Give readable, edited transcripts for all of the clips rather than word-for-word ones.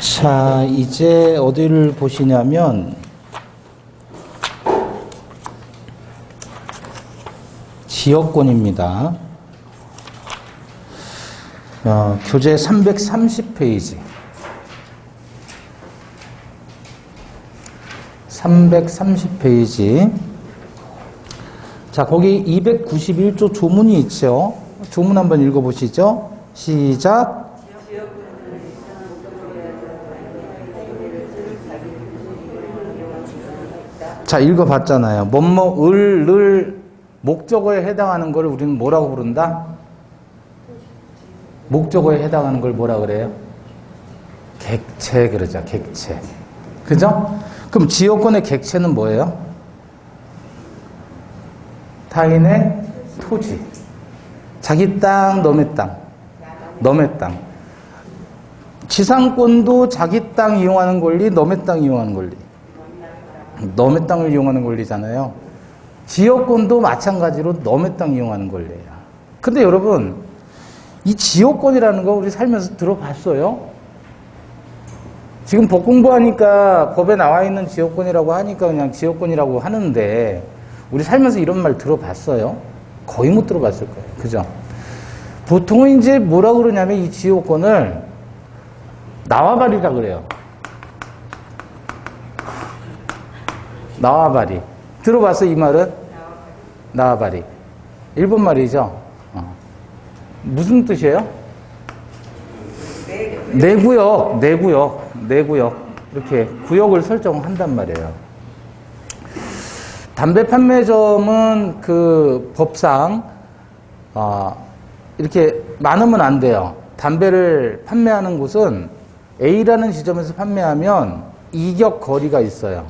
자, 이제 어디를 보시냐면 지역권입니다. 교재 330페이지. 330페이지. 자, 거기 291조 조문이 있죠. 조문 한번 읽어보시죠. 시작. 자, 읽어봤잖아요. 뭐뭐, 을 목적어에 해당하는 걸 우리는 뭐라고 부른다? 목적어에 해당하는 걸 뭐라 그래요? 객체 그러죠. 객체. 그죠? 그럼 지역권의 객체는 뭐예요? 타인의 토지. 자기 땅, 너의 땅. 너의 땅. 지상권도 자기 땅 이용하는 권리, 너의 땅 이용하는 권리. 너의 땅을 이용하는 권리잖아요. 지역권도 마찬가지로 너의 땅 이용하는 권리예요. 근데 여러분, 이 지역권이라는 거 우리 살면서 들어봤어요? 지금 법 공부하니까 법에 나와 있는 지역권이라고 하니까 그냥 지역권이라고 하는데 우리 살면서 이런 말 들어봤어요? 거의 못 들어봤을 거예요. 그죠? 보통은 이제 뭐라 그러냐면 이 지역권을 나와바리라 그래요. 나와바리. 들어봤어, 이 말은? 나와바리. 일본 말이죠? 무슨 뜻이에요? 내구역. 이렇게 구역을 설정한단 말이에요. 담배 판매점은 그 법상, 이렇게 많으면 안 돼요. 담배를 판매하는 곳은 A라는 지점에서 판매하면 이격 거리가 있어요.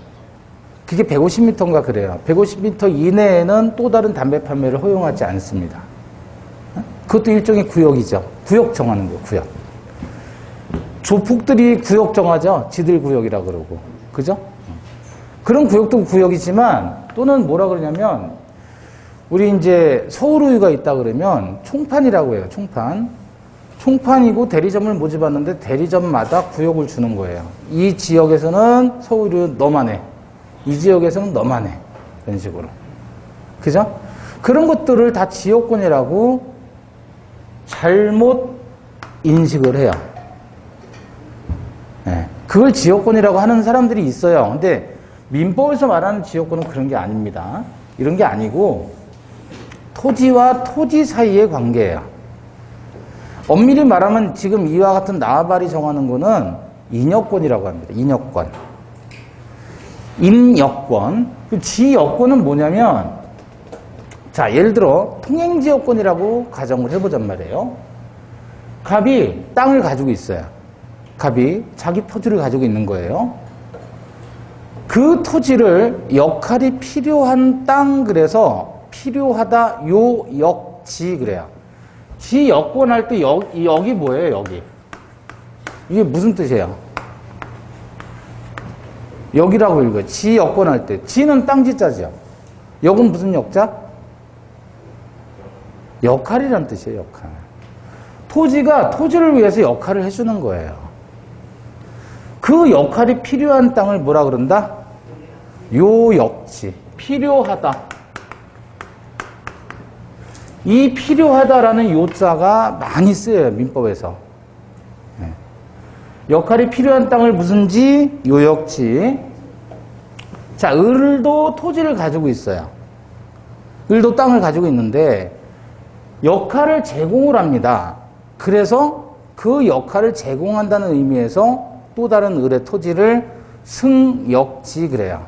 그게 150m인가 그래요. 150m 이내에는 또 다른 담배 판매를 허용하지 않습니다. 그것도 일종의 구역이죠. 구역 정하는 거예요. 구역. 조폭들이 구역 정하죠. 지들 구역이라 그러고. 그죠? 그런 구역도 구역이지만 또는 뭐라 그러냐면 우리 이제 서울우유가 있다 그러면 총판이라고 해요. 총판. 총판이고 대리점을 모집하는데 대리점마다 구역을 주는 거예요. 이 지역에서는 서울우유 너만 해. 이 지역에서는 너만 해. 이런 식으로. 그죠? 그런 것들을 다 지역권이라고 잘못 인식을 해요. 네. 그걸 지역권이라고 하는 사람들이 있어요. 근데 민법에서 말하는 지역권은 그런 게 아닙니다. 이런 게 아니고 토지와 토지 사이의 관계예요. 엄밀히 말하면 지금 이와 같은 나와바리 정하는 거는 인여권이라고 합니다. 인여권. 임여권. 지여권은 뭐냐면 자, 예를 들어 통행지역권이라고 가정을 해보잔 말이에요. 갑이 땅을 가지고 있어요. 갑이 자기 토지를 가지고 있는 거예요. 그 토지를 역할이 필요한 땅 그래서 필요하다 요역지 그래요. 지역권 할 때 여기 뭐예요? 여기. 이게 무슨 뜻이에요? 여기라고 읽어요. 지역권 할 때. 지는 땅지자죠. 역은 무슨 역자? 역할이란 뜻이에요. 역할. 토지가 토지를 위해서 역할을 해주는 거예요. 그 역할이 필요한 땅을 뭐라 그런다? 요역지. 필요하다. 이 필요하다라는 요자가 많이 쓰여요. 민법에서. 네. 역할이 필요한 땅을 무슨 지? 요역지. 자, 을도 토지를 가지고 있어요. 을도 땅을 가지고 있는데 역할을 제공을 합니다. 그래서 그 역할을 제공한다는 의미에서 또 다른 을의 토지를 승역지 그래요.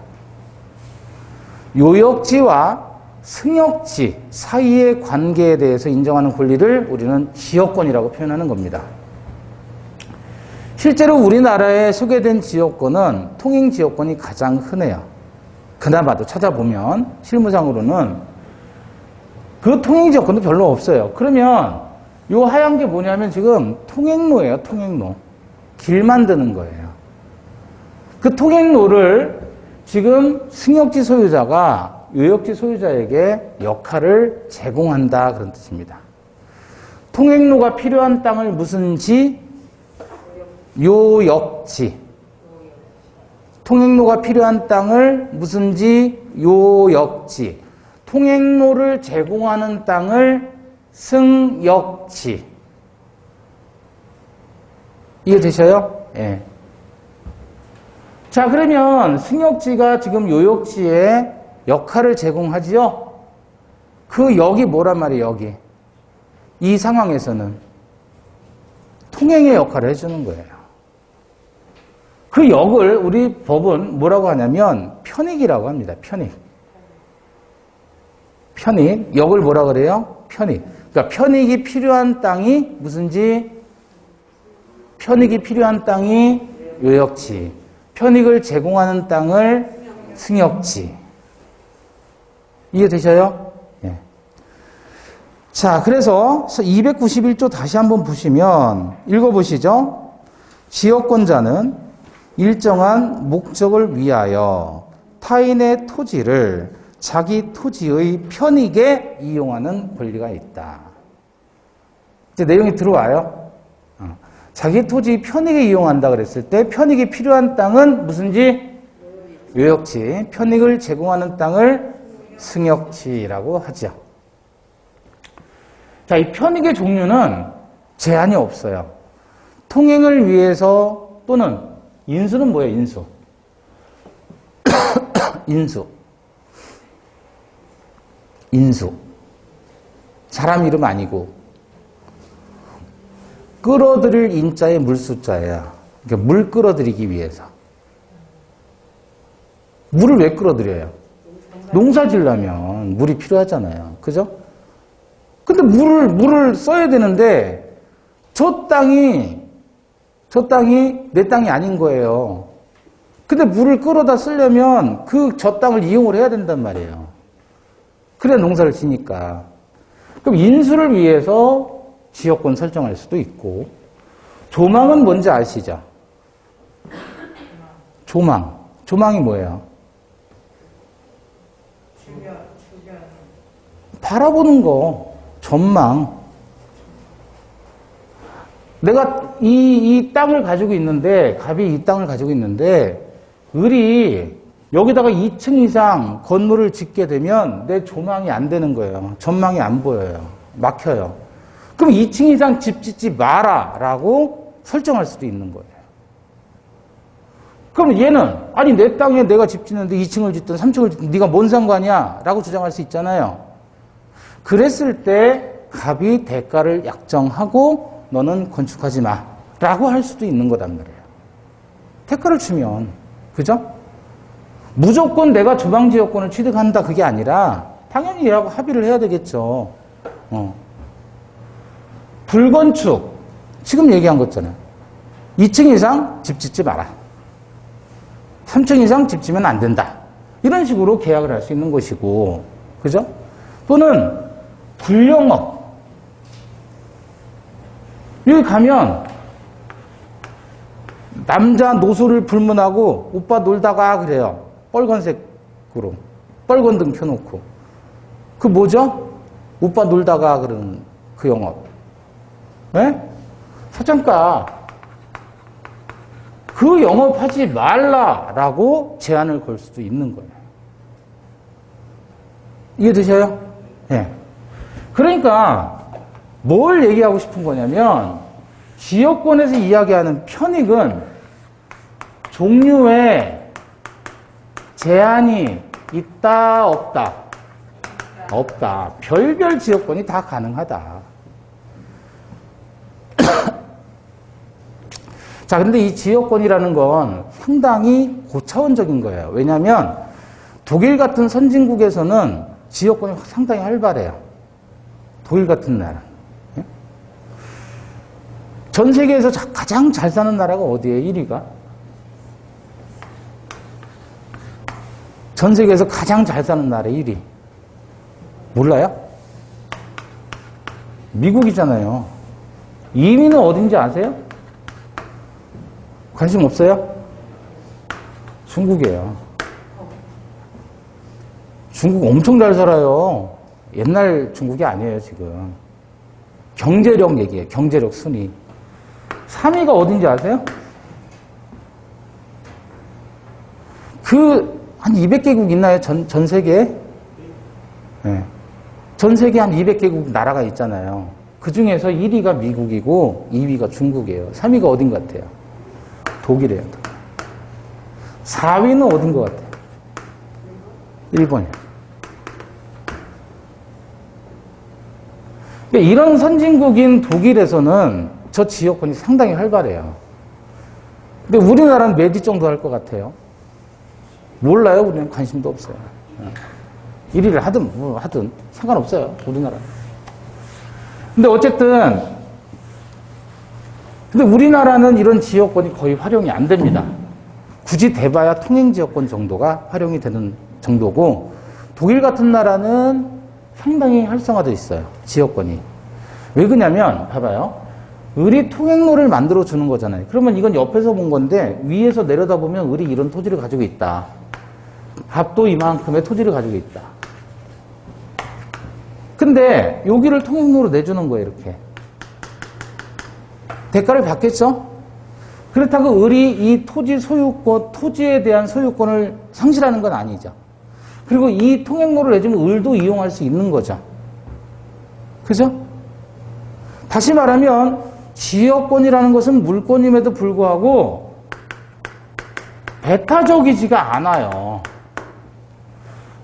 요역지와 승역지 사이의 관계에 대해서 인정하는 권리를 우리는 지역권이라고 표현하는 겁니다. 실제로 우리나라에 소개된 지역권은 통행지역권이 가장 흔해요. 그나마도 찾아보면 실무상으로는 그 통행지역권도 별로 없어요. 그러면 요 하얀 게 뭐냐면 지금 통행로예요. 통행로. 길 만드는 거예요. 그 통행로를 지금 승역지 소유자가 요역지 소유자에게 역할을 제공한다 그런 뜻입니다. 통행로가 필요한 땅을 무슨 지? 요역지. 통행로가 필요한 땅을 무슨지? 요역지. 통행로를 제공하는 땅을 승역지. 이해되셔요? 예. 자, 그러면 승역지가 지금 요역지에 역할을 제공하지요? 그 역이 뭐란 말이에요, 역이? 이 상황에서는 통행의 역할을 해주는 거예요. 그 역을 우리 법은 뭐라고 하냐면 편익이라고 합니다. 편익. 편익. 역을 뭐라 그래요? 편익. 그러니까 편익이 필요한 땅이 무슨지? 편익이 필요한 땅이 요역지. 편익을 제공하는 땅을 승역지. 이해되셔요? 예. 자, 그래서 291조 다시 한번 보시면 읽어보시죠. 지역권자는 일정한 목적을 위하여 타인의 토지를 자기 토지의 편익에 이용하는 권리가 있다. 이제 내용이 들어와요. 자기 토지 편익에 이용한다 그랬을 때 편익이 필요한 땅은 무슨지? 요역지. 편익을 제공하는 땅을 승역지라고 하죠. 자, 이 편익의 종류는 제한이 없어요. 통행을 위해서 또는 인수는 뭐예요? 인수. 인수. 인수. 사람 이름 아니고 끌어들일 인자의 물수자야. 그러니까 물 끌어들이기 위해서. 물을 왜 끌어들여요? 농사 지으려면 물이 필요하잖아요. 그죠? 근데 물을 써야 되는데 저 땅이 내 땅이 아닌 거예요. 근데 물을 끌어다 쓰려면 저 땅을 이용을 해야 된단 말이에요. 그래야 농사를 지니까. 그럼 인수를 위해서 지역권 설정할 수도 있고, 조망은 뭔지 아시죠? 조망. 조망이 뭐예요? 바라보는 거. 전망. 내가 이 땅을 가지고 있는데, 갑이 이 땅을 가지고 있는데, 을이 여기다가 2층 이상 건물을 짓게 되면 내 조망이 안 되는 거예요. 전망이 안 보여요. 막혀요. 그럼 2층 이상 집 짓지 마라 라고 설정할 수도 있는 거예요. 그럼 얘는 아니 내 땅에 내가 집 짓는데 2층을 짓든 3층을 짓든 네가 뭔 상관이야 라고 주장할 수 있잖아요. 그랬을 때 갑이 대가를 약정하고 너는 건축하지 마 라고 할 수도 있는 거란 말이에요. 대가를 주면. 그죠? 무조건 내가 조망지역권을 취득한다 그게 아니라 당연히 얘하고 합의를 해야 되겠죠. 불건축. 지금 얘기한 거잖아요. 2층 이상 집 짓지 마라. 3층 이상 집 지면 안 된다. 이런 식으로 계약을 할 수 있는 것이고. 그죠? 또는 불영업. 여기 가면 남자 노소를 불문하고 오빠 놀다가 그래요. 빨간색으로. 빨간 등 켜놓고. 그 뭐죠? 오빠 놀다가 그러는 그 영업. 네? 사장가 그 영업하지 말라라고 제한을 걸 수도 있는 거예요. 이해되셔요? 네. 그러니까 뭘 얘기하고 싶은 거냐면 지역권에서 이야기하는 편익은 종류에 제한이 있다 없다? 없다. 별별 지역권이 다 가능하다. 자, 근데 이 지역권이라는 건 상당히 고차원적인 거예요. 왜냐하면 독일 같은 선진국에서는 지역권이 상당히 활발해요. 독일 같은 나라. 전 세계에서 가장 잘 사는 나라가 어디예요? 1위가? 전 세계에서 가장 잘 사는 나라 1위. 몰라요? 미국이잖아요. 2위는 어딘지 아세요? 관심 없어요? 중국이에요. 중국 엄청 잘 살아요. 옛날 중국이 아니에요, 지금. 경제력 얘기예요. 경제력 순위. 3위가 어딘지 아세요? 한 200개국 있나요? 전 세계에? 네. 전 세계 한 200개국 나라가 있잖아요. 그 중에서 1위가 미국이고 2위가 중국이에요. 3위가 어딘 것 같아요? 독일이에요. 4위는 어딘 것 같아요? 일본이에요. 그러니까 이런 선진국인 독일에서는 저 지역권이 상당히 활발해요. 근데 우리나라는 몇 위 정도 할 것 같아요? 몰라요. 우리는 관심도 없어요. 1위를 하든 뭐 하든 상관없어요. 우리나라. 근데 어쨌든 근데 우리나라는 이런 지역권이 거의 활용이 안 됩니다. 굳이 대봐야 통행지역권 정도가 활용이 되는 정도고, 독일 같은 나라는 상당히 활성화되어 있어요. 지역권이. 왜 그러냐면 봐봐요. 을이 통행로를 만들어 주는 거잖아요. 그러면 이건 옆에서 본 건데 위에서 내려다보면 을이 이런 토지를 가지고 있다. 밥도 이만큼의 토지를 가지고 있다. 근데 여기를 통행로로 내주는 거예요. 이렇게. 대가를 받겠죠? 그렇다고 을이 이 토지 소유권, 토지에 대한 소유권을 상실하는 건 아니죠. 그리고 이 통행로를 내주면 을도 이용할 수 있는 거죠. 그죠? 다시 말하면 지역권이라는 것은 물권임에도 불구하고 배타적이지가 않아요.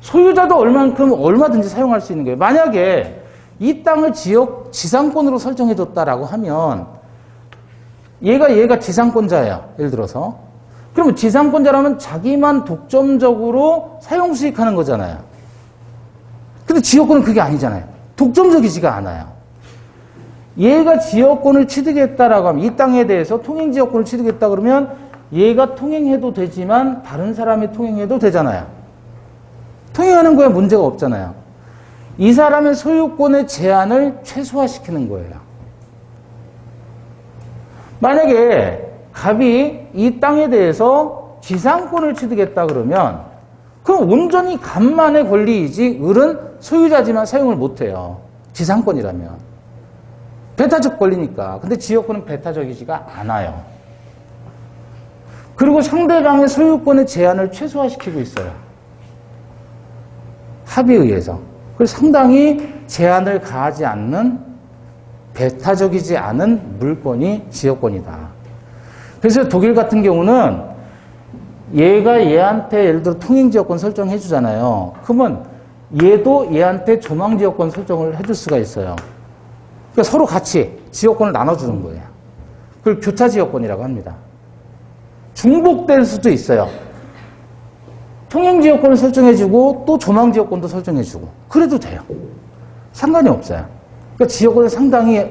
소유자도 얼마든지 사용할 수 있는 거예요. 만약에 이 땅을 지상권으로 설정해줬다라고 하면 얘가 지상권자예요. 예를 들어서. 그러면 지상권자라면 자기만 독점적으로 사용 수익하는 거잖아요. 근데 지역권은 그게 아니잖아요. 독점적이지가 않아요. 얘가 지역권을 취득했다라고 하면 이 땅에 대해서 통행지역권을 취득했다 그러면 얘가 통행해도 되지만 다른 사람이 통행해도 되잖아요. 통행하는 거에 문제가 없잖아요. 이 사람의 소유권의 제한을 최소화시키는 거예요. 만약에 갑이 이 땅에 대해서 지상권을 취득했다 그러면 그럼 온전히 갑만의 권리이지 을은 소유자지만 사용을 못해요. 지상권이라면. 배타적 권리니까. 근데 지역권은 배타적이지가 않아요. 그리고 상대방의 소유권의 제한을 최소화시키고 있어요. 합의에 의해서. 그래서 상당히 제한을 가하지 않는 배타적이지 않은 물권이 지역권이다. 그래서 독일 같은 경우는 얘가 얘한테 예를 들어 통행지역권 설정해 주잖아요. 그러면 얘도 얘한테 조망지역권 설정을 해줄 수가 있어요. 그러니까 서로 같이 지역권을 나눠주는 거예요. 그걸 교차지역권이라고 합니다. 중복될 수도 있어요. 통행지역권을 설정해주고 또 조망지역권도 설정해주고 그래도 돼요. 상관이 없어요. 그러니까 지역권은 상당히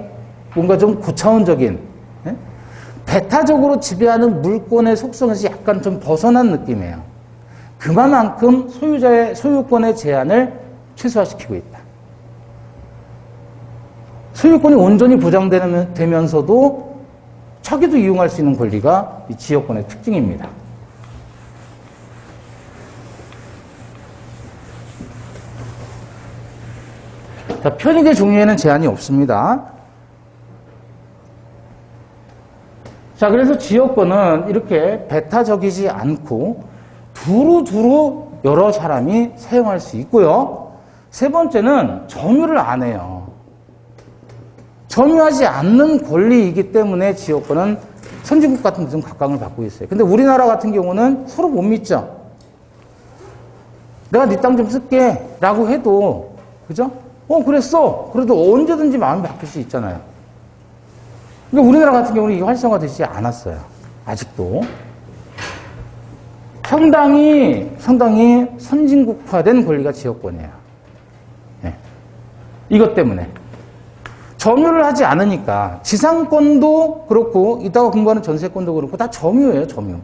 뭔가 좀 고차원적인 배타적으로 지배하는 물권의 속성에서 약간 좀 벗어난 느낌이에요. 그만큼 소유자의 소유권의 제한을 최소화시키고 있다. 소유권이 온전히 보장되면서도 차기도 이용할 수 있는 권리가 이 지역권의 특징입니다. 자, 편익의 종류에는 제한이 없습니다. 자, 그래서 지역권은 이렇게 배타적이지 않고 두루두루 여러 사람이 사용할 수 있고요. 세 번째는 점유를 안 해요. 점유하지 않는 권리이기 때문에 지역권은 선진국 같은 데는 각광을 받고 있어요. 근데 우리나라 같은 경우는 서로 못 믿죠. 내가 네 땅 좀 쓸게 라고 해도 그죠? 그랬어. 그래도 언제든지 마음이 바뀔 수 있잖아요. 근데 우리나라 같은 경우는 이게 활성화되지 않았어요. 아직도. 상당히 선진국화된 권리가 지역권이에요. 네. 이것 때문에. 점유를 하지 않으니까 지상권도 그렇고 이따가 공부하는 전세권도 그렇고 다 점유예요. 점유.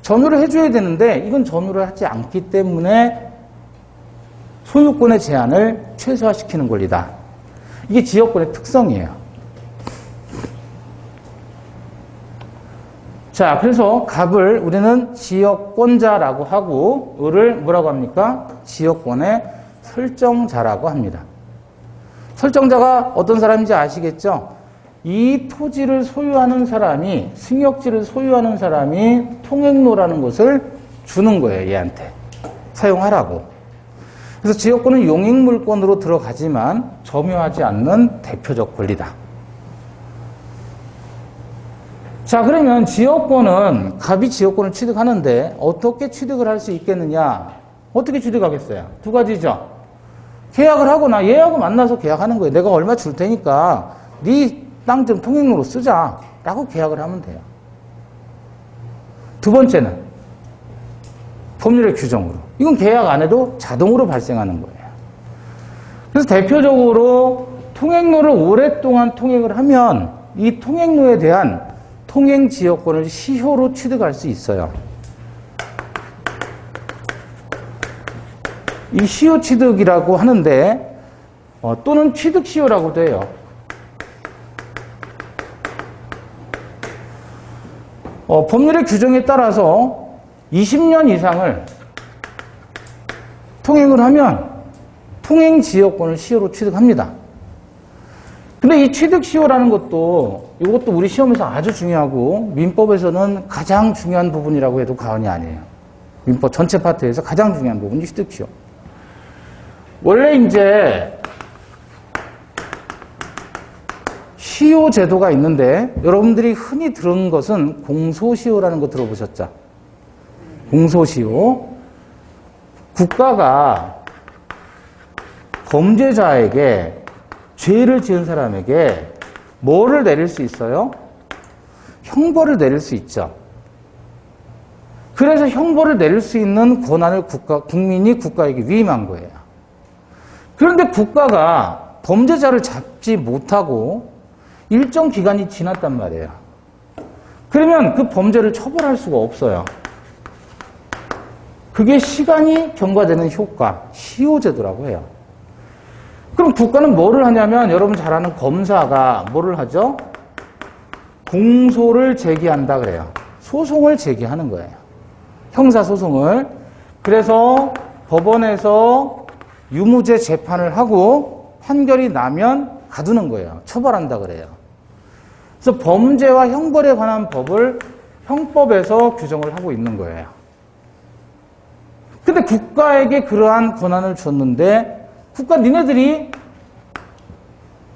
점유를 해줘야 되는데 이건 점유를 하지 않기 때문에 소유권의 제한을 최소화시키는 권리다. 이게 지역권의 특성이에요. 자, 그래서 갑을 우리는 지역권자라고 하고 을을 뭐라고 합니까? 지역권의 설정자라고 합니다. 설정자가 어떤 사람인지 아시겠죠? 이 토지를 소유하는 사람이, 승역지를 소유하는 사람이 통행로라는 것을 주는 거예요, 얘한테. 사용하라고. 그래서 지역권은 용익물권으로 들어가지만 점유하지 않는 대표적 권리다. 자, 그러면 지역권은, 갑이 지역권을 취득하는데 어떻게 취득을 할 수 있겠느냐? 어떻게 취득하겠어요? 두 가지죠. 계약을 하거나 얘하고 만나서 계약하는 거예요. 내가 얼마 줄 테니까 네 땅 좀 통행로로 쓰자 라고 계약을 하면 돼요. 두 번째는 법률의 규정으로. 이건 계약 안 해도 자동으로 발생하는 거예요. 그래서 대표적으로 통행로를 오랫동안 통행을 하면 이 통행로에 대한 통행지역권을 시효로 취득할 수 있어요. 이 시효 취득이라고 하는데 또는 취득시효라고도 해요. 법률의 규정에 따라서 20년 이상을 통행을 하면 통행지역권을 시효로 취득합니다. 근데 이 취득시효라는 것도 이것도 우리 시험에서 아주 중요하고 민법에서는 가장 중요한 부분이라고 해도 과언이 아니에요. 민법 전체 파트에서 가장 중요한 부분이 취득시효. 원래 이제 시효 제도가 있는데 여러분들이 흔히 들은 것은 공소시효라는 거 들어보셨죠? 공소시효. 국가가 범죄자에게 죄를 지은 사람에게 뭐를 내릴 수 있어요? 형벌을 내릴 수 있죠. 그래서 형벌을 내릴 수 있는 권한을 국민이 국가에게 위임한 거예요. 그런데 국가가 범죄자를 잡지 못하고 일정 기간이 지났단 말이에요. 그러면 그 범죄를 처벌할 수가 없어요. 그게 시간이 경과되는 효과, 시효제도라고 해요. 그럼 국가는 뭐를 하냐면 여러분 잘 아는 검사가 뭐를 하죠? 공소를 제기한다 그래요. 소송을 제기하는 거예요. 형사소송을. 그래서 법원에서 유무죄 재판을 하고 판결이 나면 가두는 거예요. 처벌한다 그래요. 그래서 범죄와 형벌에 관한 법을 형법에서 규정을 하고 있는 거예요. 근데 국가에게 그러한 권한을 줬는데 국가 니네들이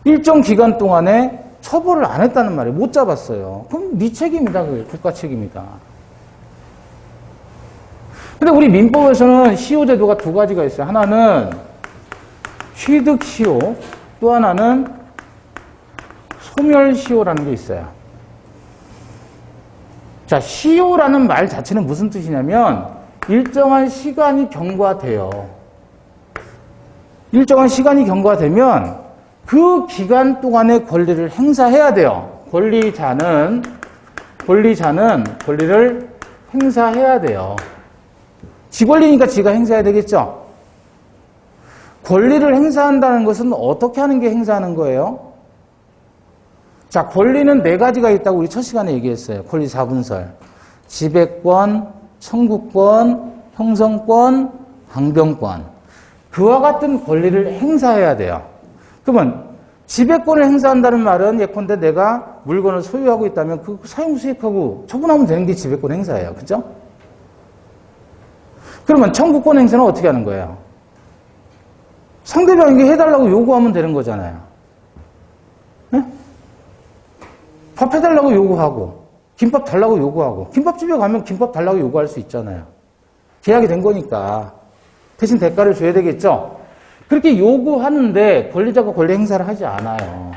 일정 기간 동안에 처벌을 안 했다는 말이에요. 못 잡았어요. 그럼 네 책임이다. 그게 국가 책임이다. 근데 우리 민법에서는 시효제도가 두 가지가 있어요. 하나는 취득시효, 또 하나는 소멸시효라는 게 있어요. 자, 시효라는 말 자체는 무슨 뜻이냐면 일정한 시간이 경과돼요. 일정한 시간이 경과되면 그 기간 동안의 권리를 행사해야 돼요. 권리자는 권리를 행사해야 돼요. 지 권리니까 지가 행사해야 되겠죠? 권리를 행사한다는 것은 어떻게 하는 게 행사하는 거예요? 자, 권리는 네 가지가 있다고 우리 첫 시간에 얘기했어요. 권리 4분설. 지배권, 청구권, 형성권, 방병권. 그와 같은 권리를 행사해야 돼요. 그러면 지배권을 행사한다는 말은 예컨대 내가 물건을 소유하고 있다면 그 사용 수익하고 처분하면 되는 게 지배권 행사예요. 그죠? 그러면 청구권 행사는 어떻게 하는 거예요? 상대방에게 해달라고 요구하면 되는 거잖아요. 네? 밥 해달라고 요구하고 김밥 달라고 요구하고 김밥집에 가면 김밥 달라고 요구할 수 있잖아요. 계약이 된 거니까 대신 대가를 줘야 되겠죠? 그렇게 요구하는데 권리자가 권리 행사를 하지 않아요.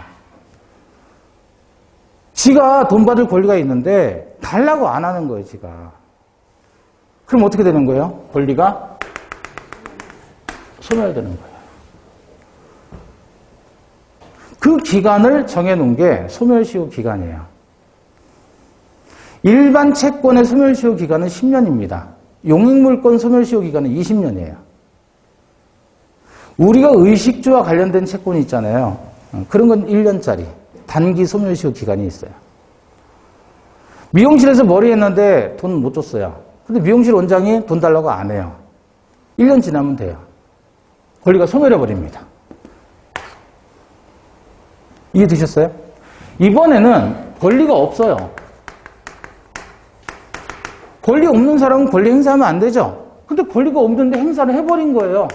지가 돈 받을 권리가 있는데 달라고 안 하는 거예요, 지가. 그럼 어떻게 되는 거예요? 권리가 소멸되는 거예요. 그 기간을 정해놓은 게 소멸시효 기간이에요. 일반 채권의 소멸시효 기간은 10년입니다. 용익물권 소멸시효 기간은 20년이에요. 우리가 의식주와 관련된 채권이 있잖아요. 그런 건 1년짜리 단기 소멸시효 기간이 있어요. 미용실에서 머리 했는데 돈 못 줬어요. 근데 미용실 원장이 돈 달라고 안 해요. 1년 지나면 돼요. 권리가 소멸해버립니다. 이해되셨어요? 이번에는 권리가 없어요. 권리 없는 사람은 권리 행사하면 안 되죠. 근데 권리가 없는데 행사를 해버린 거예요.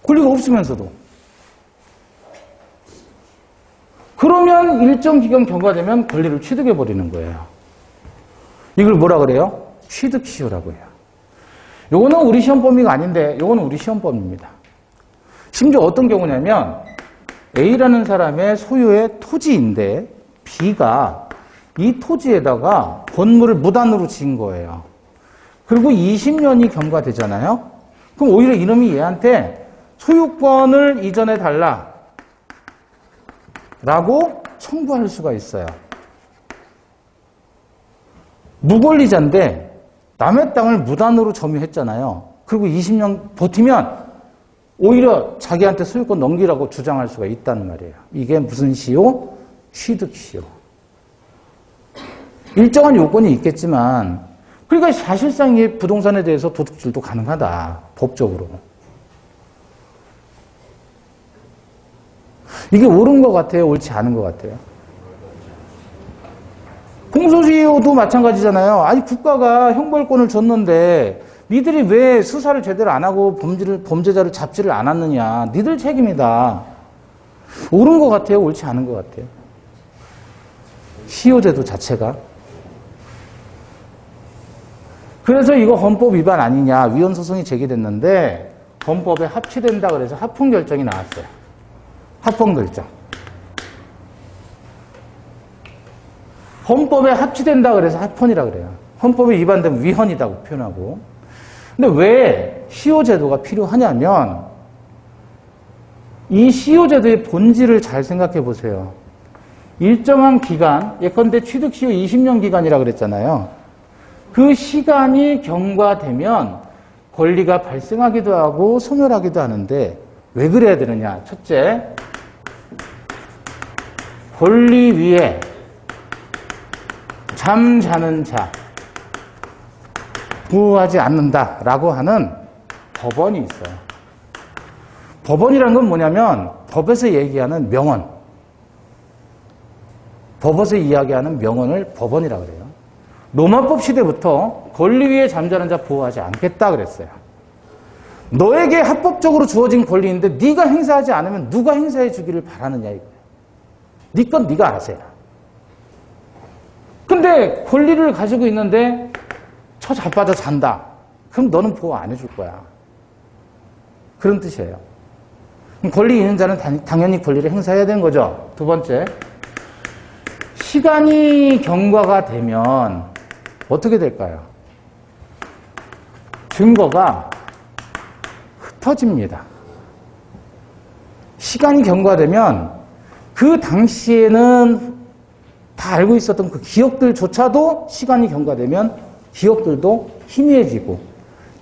권리가 없으면서도. 그러면 일정 기간 경과되면 권리를 취득해버리는 거예요. 이걸 뭐라 그래요? 취득시효라고 해요. 요거는 우리 시험 범위가 아닌데 요거는 우리 시험 범위입니다. 심지어 어떤 경우냐면 A라는 사람의 소유의 토지인데 B가 이 토지에다가 건물을 무단으로 지은 거예요. 그리고 20년이 경과되잖아요. 그럼 오히려 이놈이 얘한테 소유권을 이전해 달라 라고 청구할 수가 있어요. 무권리자인데 남의 땅을 무단으로 점유했잖아요. 그리고 20년 버티면 오히려 자기한테 소유권 넘기라고 주장할 수가 있다는 말이에요. 이게 무슨 시효? 취득시효. 일정한 요건이 있겠지만 그러니까 사실상 이 부동산에 대해서 도둑질도 가능하다. 법적으로. 이게 옳은 것 같아요? 옳지 않은 것 같아요? 공소시효도 마찬가지잖아요. 아니 국가가 형벌권을 줬는데 니들이 왜 수사를 제대로 안 하고 범죄자를 잡지를 않았느냐. 니들 책임이다. 옳은 것 같아요? 옳지 않은 것 같아요? 시효제도 자체가. 그래서 이거 헌법 위반 아니냐 위헌소송이 제기됐는데 헌법에 합치된다 그래서 합헌 결정이 나왔어요. 합헌 결정. 헌법에 합치된다 그래서 합헌이라 그래요. 헌법에 위반되면 위헌이라고 표현하고. 근데 왜 시효제도가 필요하냐면 이 시효제도의 본질을 잘 생각해 보세요. 일정한 기간, 예컨대 취득시효 20년 기간이라 그랬잖아요. 그 시간이 경과되면 권리가 발생하기도 하고 소멸하기도 하는데 왜 그래야 되느냐. 첫째, 권리 위에 잠자는 자 부하지 않는다라고 하는 법원이 있어요. 법원이란 건 뭐냐면 법에서 얘기하는 명언, 법에서 이야기하는 명언을 법원이라고 그래요. 로마법 시대부터 권리 위에 잠자는 자 보호하지 않겠다 그랬어요. 너에게 합법적으로 주어진 권리인데 네가 행사하지 않으면 누가 행사해 주기를 바라느냐 이거예요. 네 건 네가 알아서 해라. 근데 권리를 가지고 있는데 쳐 자빠져 잔다. 그럼 너는 보호 안 해줄 거야. 그런 뜻이에요. 그럼 권리 있는 자는 당연히 권리를 행사해야 되는 거죠. 두 번째, 시간이 경과가 되면 어떻게 될까요? 증거가 흩어집니다. 시간이 경과되면 그 당시에는 다 알고 있었던 그 기억들조차도 시간이 경과되면 기억들도 희미해지고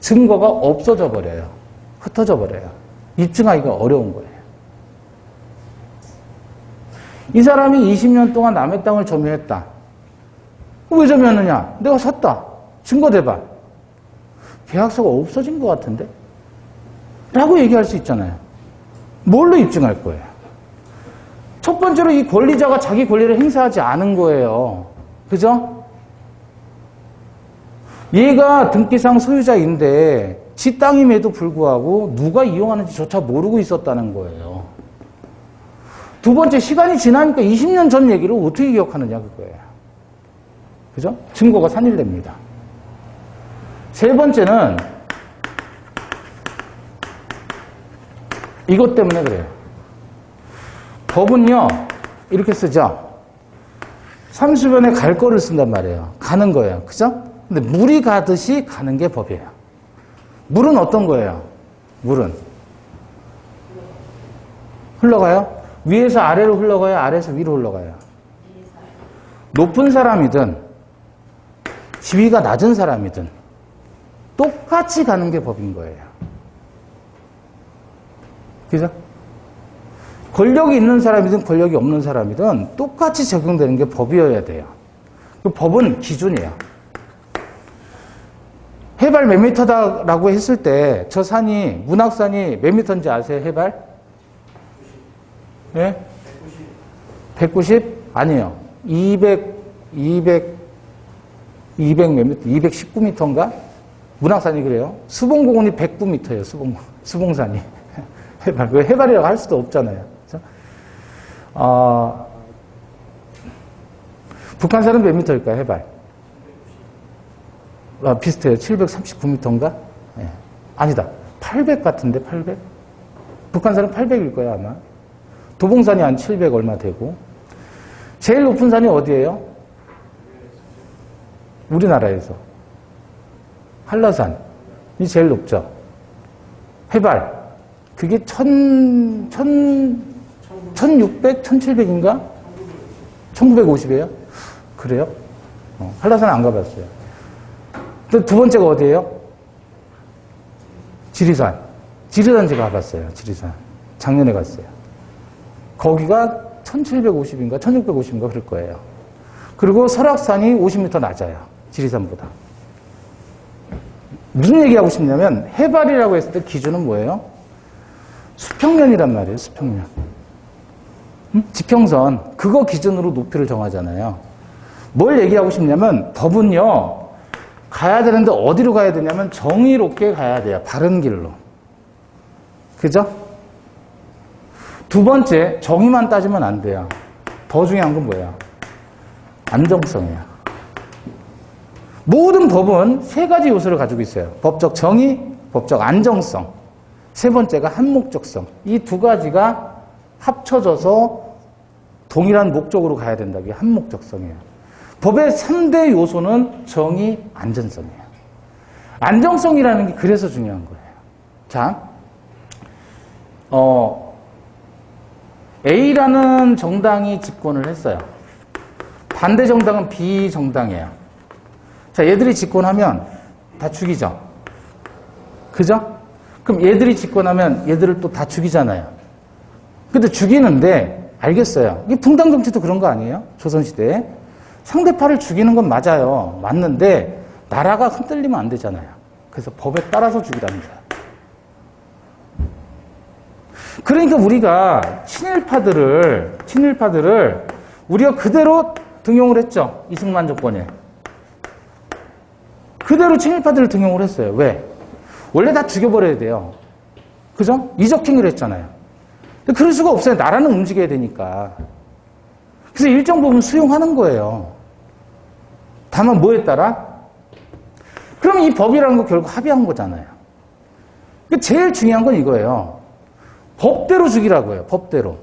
증거가 없어져 버려요. 흩어져 버려요. 입증하기가 어려운 거예요. 이 사람이 20년 동안 남의 땅을 점유했다. 왜 점유했느냐? 내가 샀다. 증거 대봐. 계약서가 없어진 것 같은데? 라고 얘기할 수 있잖아요. 뭘로 입증할 거예요? 첫 번째로 이 권리자가 자기 권리를 행사하지 않은 거예요. 그죠? 얘가 등기상 소유자인데 지 땅임에도 불구하고 누가 이용하는지조차 모르고 있었다는 거예요. 두 번째, 시간이 지나니까 20년 전 얘기를 어떻게 기억하느냐 그거예요. 그죠? 증거가 산일됩니다. 세 번째는 이것 때문에 그래요. 법은요, 이렇게 쓰죠. 삼수변에 갈 거를 쓴단 말이에요. 가는 거예요. 그죠? 근데 물이 가듯이 가는 게 법이에요. 물은 어떤 거예요? 물은 흘러가요? 위에서 아래로 흘러가요? 아래에서 위로 흘러가요? 높은 사람이든 지위가 낮은 사람이든 똑같이 가는 게 법인 거예요. 그죠? 권력이 있는 사람이든 권력이 없는 사람이든 똑같이 적용되는 게 법이어야 돼요. 그 법은 기준이에요. 해발 몇 미터다라고 했을 때 저 산이 문학산이 몇 미터인지 아세요? 해발? 예? 190? 아니에요. 200 200 몇 미터? 219m인가? 문학산이 그래요. 수봉공원이 109m예요. 수봉산이. 해발. 왜 해발이라고 할 수도 없잖아요. 그렇죠? 북한산은 몇 미터일까요? 해발. 비슷해요. 739m인가? 네. 아니다. 800 같은데, 800? 북한산은 800일 거예요, 아마. 도봉산이 한 700 얼마 되고. 제일 높은 산이 어디예요? 우리나라에서. 한라산이 제일 높죠. 해발. 그게 1600, 1700인가? 1950이에요? 그래요? 한라산 안 가봤어요. 또 두 번째가 어디예요? 지리산. 지리산 제가 가봤어요. 지리산. 작년에 갔어요. 거기가 1750인가 1650인가 그럴 거예요. 그리고 설악산이 50m 낮아요. 지리산보다. 무슨 얘기하고 싶냐면 해발이라고 했을 때 기준은 뭐예요? 수평면이란 말이에요. 수평면. 지평선. 그거 기준으로 높이를 정하잖아요. 뭘 얘기하고 싶냐면 법은요. 가야 되는데 어디로 가야 되냐면 정의롭게 가야 돼요. 바른 길로. 그죠? 두 번째, 정의만 따지면 안 돼요. 더 중요한 건 뭐야? 안정성이야. 모든 법은 세 가지 요소를 가지고 있어요. 법적 정의, 법적 안정성. 세 번째가 한목적성. 이 두 가지가 합쳐져서 동일한 목적으로 가야 된다. 이게 한목적성이에요. 법의 3대 요소는 정의, 안전성이에요. 안정성이라는 게 그래서 중요한 거예요. 자, A라는 정당이 집권을 했어요. 반대 정당은 B 정당이에요. 자, 얘들이 집권하면 다 죽이죠. 그죠? 그럼 얘들이 집권하면 얘들을 또 다 죽이잖아요. 근데 죽이는데, 알겠어요. 이게 붕당정치도 그런 거 아니에요? 조선시대에. 상대파를 죽이는 건 맞아요. 맞는데, 나라가 흔들리면 안 되잖아요. 그래서 법에 따라서 죽이라는 거예요. 그러니까 우리가 친일파들을 우리가 그대로 등용을 했죠. 이승만 정권에. 그대로 친일파들을 등용을 했어요. 왜? 원래 다 죽여버려야 돼요. 그죠? 이적행위를 했잖아요. 그럴 수가 없어요. 나라는 움직여야 되니까. 그래서 일정 부분 수용하는 거예요. 다만 뭐에 따라? 그럼 이 법이라는 거 결국 합의한 거잖아요. 제일 중요한 건 이거예요. 법대로 죽이라고요. 법대로.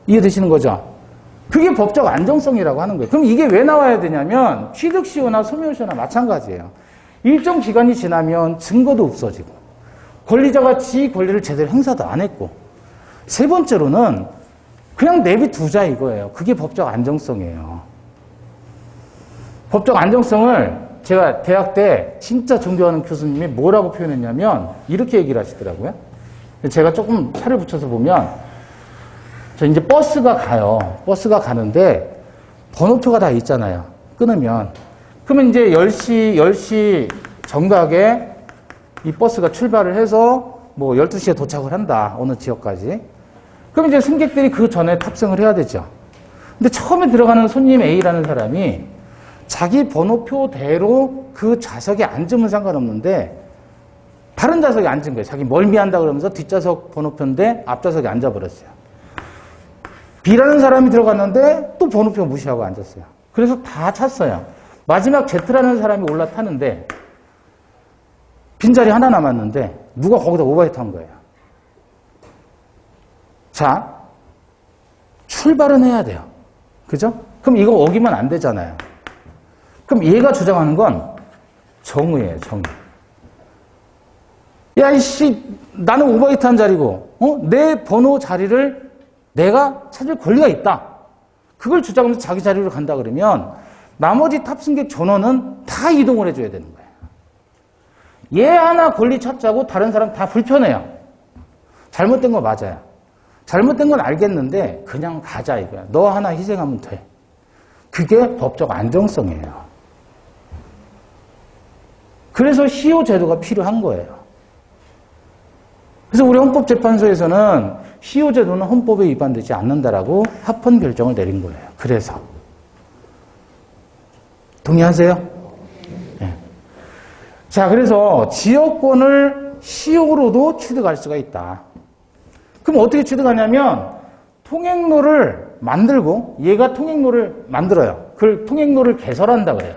이해되시는 거죠? 그게 법적 안정성이라고 하는 거예요. 그럼 이게 왜 나와야 되냐면 취득시효나 소멸시효나 마찬가지예요. 일정 기간이 지나면 증거도 없어지고 권리자가 지 권리를 제대로 행사도 안 했고 세 번째로는 그냥 내비두자 이거예요. 그게 법적 안정성이에요. 법적 안정성을 제가 대학 때 진짜 존경하는 교수님이 뭐라고 표현했냐면 이렇게 얘기를 하시더라고요. 제가 조금 살을 붙여서 보면 저 이제 버스가 가요. 버스가 가는데 번호표가 다 있잖아요. 끊으면. 그러면 이제 10시 정각에 이 버스가 출발을 해서 뭐 12시에 도착을 한다. 어느 지역까지. 그럼 이제 승객들이 그 전에 탑승을 해야 되죠. 근데 처음에 들어가는 손님 A라는 사람이 자기 번호표대로 그 좌석에 앉으면 상관없는데 다른 좌석에 앉은 거예요. 자기 멀미한다 그러면서 뒷좌석 번호표인데 앞좌석에 앉아버렸어요. B라는 사람이 들어갔는데 또 번호표 무시하고 앉았어요. 그래서 다 찼어요. 마지막 Z라는 사람이 올라타는데 빈자리 하나 남았는데 누가 거기다 오버히트 한 거예요. 자, 출발은 해야 돼요. 그죠? 그럼 이거 어기면 안 되잖아요. 그럼 얘가 주장하는 건 정의예요, 정의. 야, 이씨, 나는 오버히트 한 자리고, 내 번호 자리를 내가 찾을 권리가 있다. 그걸 주장하면서 자기 자리로 간다 그러면 나머지 탑승객 전원은 다 이동을 해줘야 되는 거예요. 얘 하나 권리 찾자고 다른 사람 다 불편해요. 잘못된 거 맞아요. 잘못된 건 알겠는데 그냥 가자 이거야. 너 하나 희생하면 돼. 그게 법적 안정성이에요. 그래서 시효 제도가 필요한 거예요. 그래서 우리 헌법재판소에서는 시효 제도는 헌법에 위반되지 않는다라고 합헌 결정을 내린 거예요. 그래서. 그래서 우리 헌법재판소에서는 시효 제도는 헌법에 위반되지 않는다라고 합헌 결정을 내린 거예요. 그래서. 그래서 우리 헌법재판소에서는 시효 제도는 헌법에 위반되지 않는다라고 합헌 결정을 내린 거예요. 그래서. 동의하세요? 네. 자, 그래서 지역권을 시효로도 취득할 수가 있다. 그럼 어떻게 취득하냐면 통행로를 만들고 얘가 통행로를 만들어요. 그걸 통행로를 개설한다 그래요.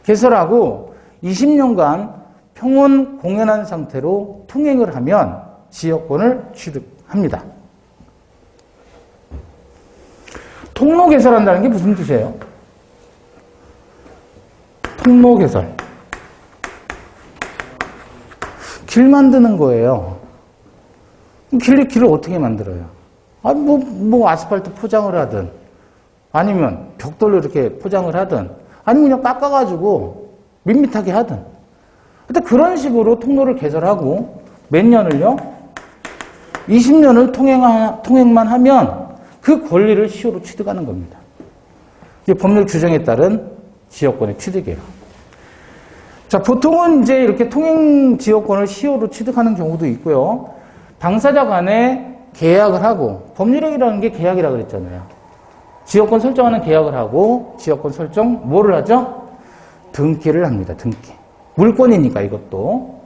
개설하고 20년간 평온 공연한 상태로 통행을 하면 지역권을 취득합니다. 통로 개설한다는 게 무슨 뜻이에요? 통로 개설. 길 만드는 거예요. 길을 어떻게 만들어요? 아스팔트 포장을 하든, 아니면 벽돌로 이렇게 포장을 하든, 아니면 그냥 깎아가지고 밋밋하게 하든. 근데 그런 식으로 통로를 개설하고 몇 년을요? 20년을 통행만 하면 그 권리를 시효로 취득하는 겁니다. 이게 법률 규정에 따른 지역권의 취득이에요. 자, 보통은 이제 이렇게 통행 지역권을 시효로 취득하는 경우도 있고요. 당사자 간에 계약을 하고, 법률행위라는 게 계약이라고 그랬잖아요. 지역권 설정하는 계약을 하고, 지역권 설정, 뭐를 하죠? 등기를 합니다, 등기. 물권이니까 이것도.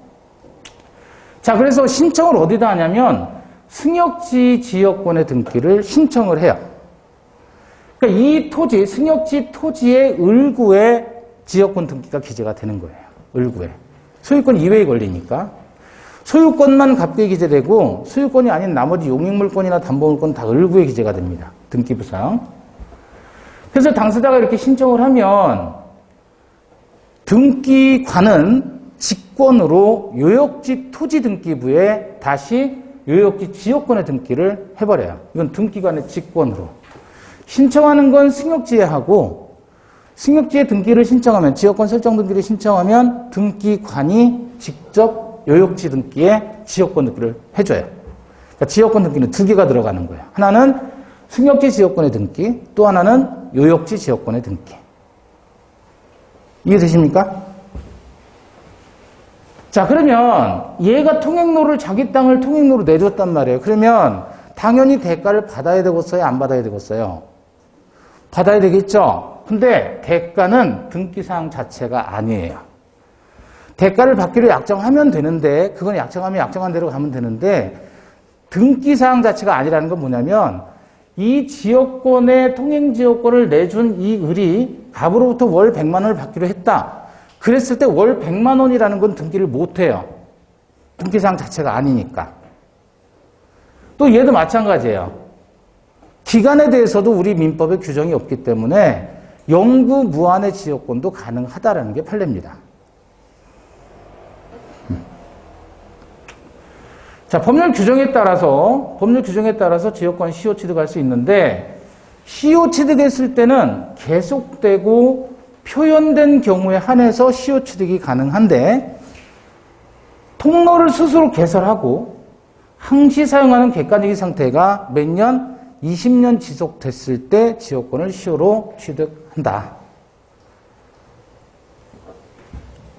자, 그래서 신청을 어디다 하냐면, 승역지 지역권의 등기를 신청을 해요. 그러니까 이 토지, 승역지 토지의 을구에 지역권 등기가 기재가 되는 거예요. 을구에. 소유권 이외에 걸리니까. 소유권만 갑부에 기재되고 소유권이 아닌 나머지 용익물권이나 담보물권 다 을구에 기재가 됩니다. 등기부상. 그래서 당사자가 이렇게 신청을 하면 등기관은 직권으로 요역지 토지 등기부에 다시 요역지 지역권의 등기를 해버려요. 이건 등기관의 직권으로. 신청하는 건 승역지에 하고 승역지에 등기를 신청하면 지역권 설정 등기를 신청하면 등기관이 직접 요역지 등기에 지역권 등기를 해줘요. 그러니까 지역권 등기는 두 개가 들어가는 거예요. 하나는 승역지 지역권의 등기, 또 하나는 요역지 지역권의 등기. 이해되십니까? 자, 그러면 얘가 통행로를 자기 땅을 통행로로 내줬단 말이에요. 그러면 당연히 대가를 받아야 되겠어요? 안 받아야 되겠어요? 받아야 되겠죠? 근데 대가는 등기사항 자체가 아니에요. 대가를 받기로 약정하면 되는데, 그건 약정하면 약정한 대로 가면 되는데, 등기사항 자체가 아니라는 건 뭐냐면, 이 지역권의 통행지역권을 내준 이 을이 갑으로부터 월 100만 원을 받기로 했다. 그랬을 때 월 100만 원이라는 건 등기를 못 해요. 등기사항 자체가 아니니까. 또 얘도 마찬가지예요. 기간에 대해서도 우리 민법에 규정이 없기 때문에 영구 무한의 지역권도 가능하다라는 게 판례입니다. 자, 법률 규정에 따라서 지역권 시효 취득할 수 있는데, 시효 취득했을 때는 계속되고 표현된 경우에 한해서 시효 취득이 가능한데, 통로를 스스로 개설하고 항시 사용하는 객관적인 상태가 몇 년? 20년 지속됐을 때 지역권을 시효로 취득한다.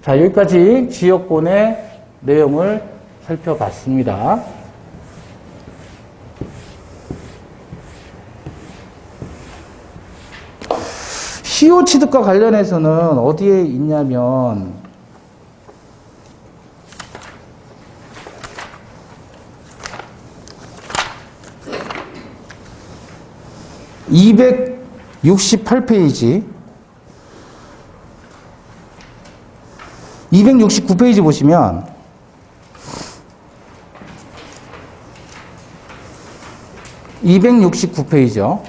자, 여기까지 지역권의 내용을 살펴봤습니다. 시효 취득과 관련해서는 어디에 있냐면 268페이지 269페이지 보시면 (269페이지요)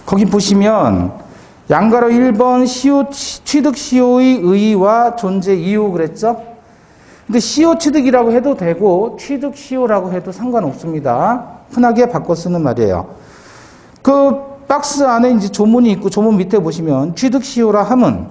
거기 보시면 양가로 1번 취득 시효의 의의와 존재 이유 그랬죠? 근데 시효 취득이라고 해도 되고 취득 시효라고 해도 상관없습니다. 흔하게 바꿔 쓰는 말이에요. 그 박스 안에 이제 조문이 있고 조문 밑에 보시면 취득 시효라 함은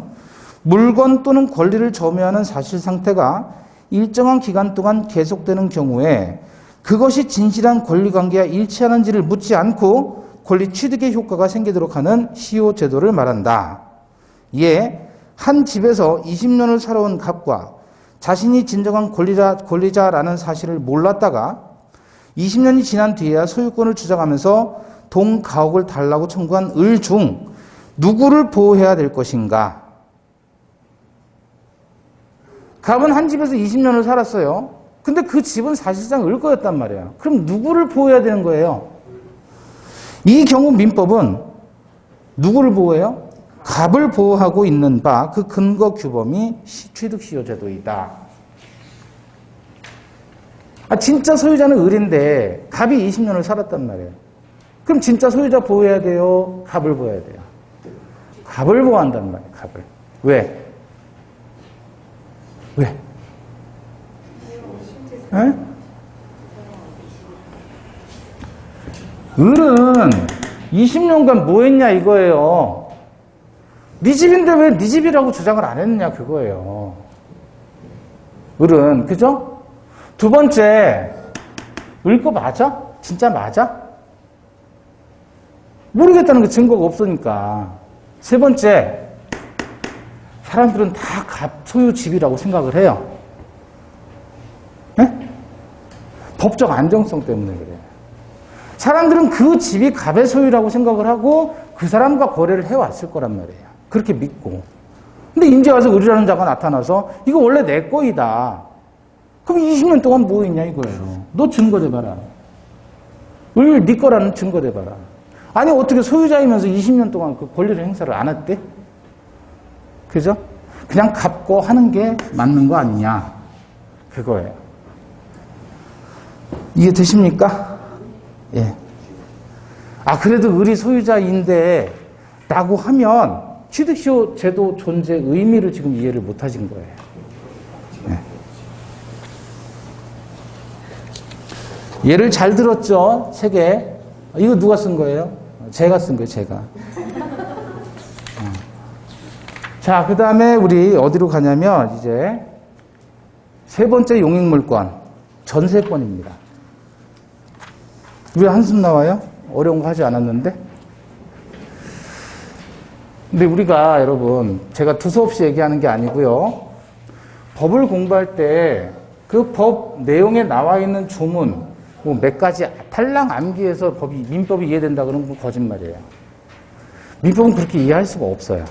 물건 또는 권리를 점유하는 사실 상태가 일정한 기간 동안 계속되는 경우에 그것이 진실한 권리 관계와 일치하는지를 묻지 않고 권리 취득의 효과가 생기도록 하는 시효 제도를 말한다. 이에 한 집에서 20년을 살아온 갑과 자신이 진정한 권리자라는 사실을 몰랐다가 20년이 지난 뒤에야 소유권을 주장하면서 동 가옥을 달라고 청구한 을 중 누구를 보호해야 될 것인가? 갑은 한 집에서 20년을 살았어요. 근데 그 집은 사실상 을 거였단 말이에요. 그럼 누구를 보호해야 되는 거예요? 이 경우 민법은 누구를 보호해요? 갑을 보호하고 있는 바 그 근거 규범이 취득시효제도이다. 진짜 소유자는 을인데 갑이 20년을 살았단 말이에요. 그럼 진짜 소유자 보호해야 돼요? 갑을 보호해야 돼요? 갑을 보호한단 말이에요. 갑을. 왜? 왜? 에? 을은 20년간 뭐 했냐 이거예요. 네 집인데 왜 네 집이라고 주장을 안 했느냐 그거예요. 을은. 그죠? 두 번째, 을 거 맞아? 진짜 맞아? 모르겠다는 게 증거가 없으니까. 세 번째, 사람들은 다 갑 소유 집이라고 생각을 해요. 네? 법적 안정성 때문에 그래요. 사람들은 그 집이 갑의 소유라고 생각을 하고 그 사람과 거래를 해왔을 거란 말이에요. 그렇게 믿고. 근데 이제 와서 을이라는 자가 나타나서 이거 원래 내 거이다. 그럼 20년 동안 뭐 했냐 이거예요. 너 증거 대봐라. 을 네 거라는 증거 대봐라. 아니 어떻게 소유자이면서 20년 동안 그 권리를 행사를 안 했대? 그죠? 그냥 갚고 하는 게 맞는 거 아니냐. 그거예요. 이해되십니까? 예. 그래도 을이 소유자인데 라고 하면 취득시효 제도 존재 의미를 지금 이해를 못 하신 거예요. 예. 예를 잘 들었죠? 책에. 이거 누가 쓴 거예요? 제가 쓴 거예요, 제가. 자, 그 다음에 우리 어디로 가냐면, 이제, 세 번째 용익물권, 전세권입니다. 왜 한숨 나와요? 어려운 거 하지 않았는데? 근데 우리가, 여러분, 제가 두서없이 얘기하는 게 아니고요. 법을 공부할 때 그 법 내용에 나와 있는 조문, 뭐 몇 가지 탈랑 암기해서 민법이 이해된다 그러면 그건 거짓말이에요. 민법은 그렇게 이해할 수가 없어요.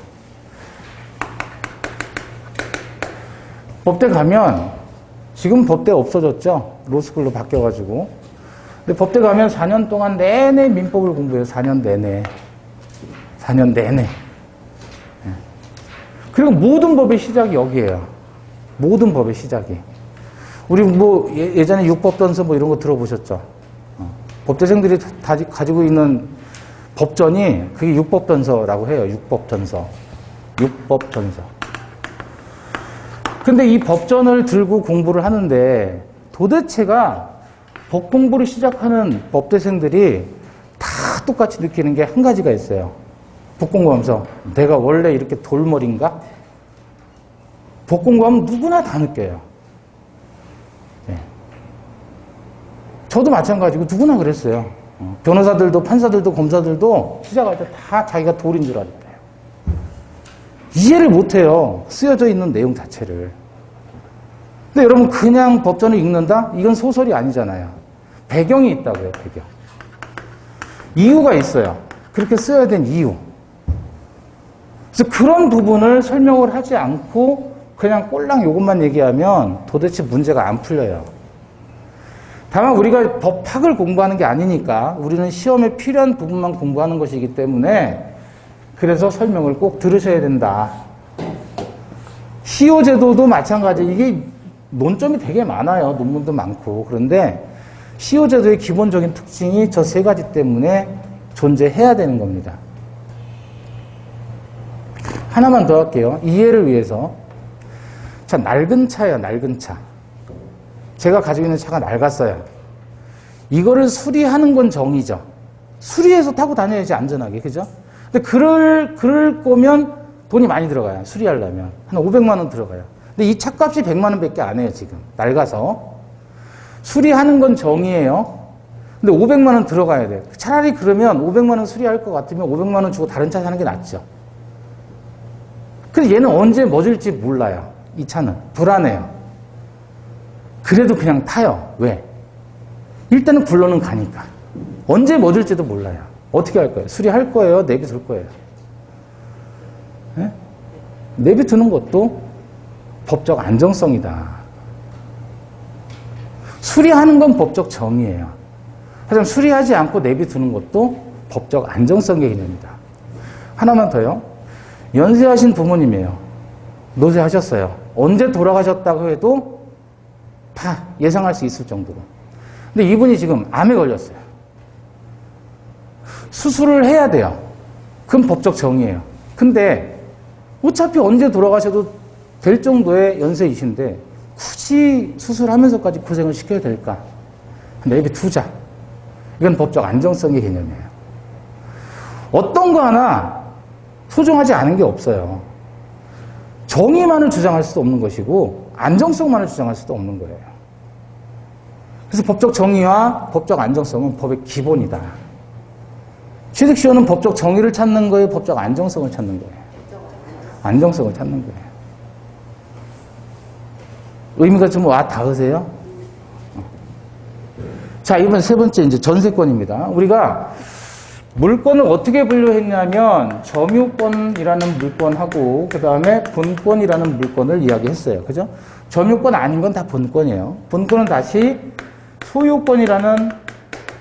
법대 가면, 지금 법대 없어졌죠? 로스쿨로 바뀌어가지고. 근데 법대 가면 4년 동안 내내 민법을 공부해요. 4년 내내. 4년 내내. 그리고 모든 법의 시작이 여기에요. 모든 법의 시작이. 우리 뭐 예전에 육법전서 뭐 이런 거 들어보셨죠? 법대생들이 다 가지고 있는 법전이 그게 육법전서라고 해요. 육법전서. 육법전서. 근데 이 법전을 들고 공부를 하는데 도대체가 법 공부를 시작하는 법대생들이 다 똑같이 느끼는 게 한 가지가 있어요. 법 공부하면서 내가 원래 이렇게 돌머리인가? 법 공부하면 누구나 다 느껴요. 네. 저도 마찬가지고 누구나 그랬어요. 변호사들도 판사들도 검사들도 시작할 때 다 자기가 돌인 줄 알았대요. 이해를 못해요. 쓰여져 있는 내용 자체를. 근데 여러분 그냥 법전을 읽는다? 이건 소설이 아니잖아요. 배경이 있다고요. 배경. 이유가 있어요. 그렇게 써야 된 이유. 그래서 그런 부분을 설명을 하지 않고 그냥 꼴랑 이것만 얘기하면 도대체 문제가 안 풀려요. 다만 우리가 법학을 공부하는 게 아니니까 우리는 시험에 필요한 부분만 공부하는 것이기 때문에 그래서 설명을 꼭 들으셔야 된다. 시효제도도 마찬가지. 이게 논점이 되게 많아요. 논문도 많고. 그런데 시효제도의 기본적인 특징이 저 세 가지 때문에 존재해야 되는 겁니다. 하나만 더 할게요. 이해를 위해서. 자, 낡은 차예요. 낡은 차. 제가 가지고 있는 차가 낡았어요. 이거를 수리하는 건 정이죠. 수리해서 타고 다녀야지 안전하게. 그죠? 근데 그럴 거면 돈이 많이 들어가요. 수리하려면. 한 500만 원 들어가요. 근데 이 차값이 100만 원밖에 안 해요. 지금. 낡아서. 수리하는 건 정이에요. 근데 500만 원 들어가야 돼요. 차라리 그러면 500만 원 수리할 것 같으면 500만 원 주고 다른 차 사는 게 낫죠. 근데 얘는 언제 멎을지 몰라요. 이 차는. 불안해요. 그래도 그냥 타요. 왜? 일단은 굴러는 가니까. 언제 멎을지도 몰라요. 어떻게 할 거예요? 수리할 거예요? 내비 둘 거예요? 내비두는 것도 법적 안정성이다. 수리하는 건 법적 정의예요. 하지만 수리하지 않고 내비두는 것도 법적 안정성의 개념이다. 하나만 더요. 연세하신 부모님이에요. 노쇠하셨어요. 언제 돌아가셨다고 해도 다 예상할 수 있을 정도로. 근데 이분이 지금 암에 걸렸어요. 수술을 해야 돼요. 그건 법적 정의예요. 근데 어차피 언제 돌아가셔도 될 정도의 연세이신데 굳이 수술하면서까지 고생을 시켜야 될까? 내비두자. 이건 법적 안정성의 개념이에요. 어떤 거 하나 소중하지 않은 게 없어요. 정의만을 주장할 수도 없는 것이고 안정성만을 주장할 수도 없는 거예요. 그래서 법적 정의와 법적 안정성은 법의 기본이다. 취득시효는 법적 정의를 찾는 거예요? 법적 안정성을 찾는 거예요? 안정성을 찾는 거예요. 의미가 좀 와 닿으세요? 자, 이번 세 번째 이제 전세권입니다. 우리가 물권을 어떻게 분류했냐면 점유권이라는 물권하고 그 다음에 분권이라는 물권을 이야기했어요. 그죠? 점유권 아닌 건 다 분권이에요. 분권은 다시 소유권이라는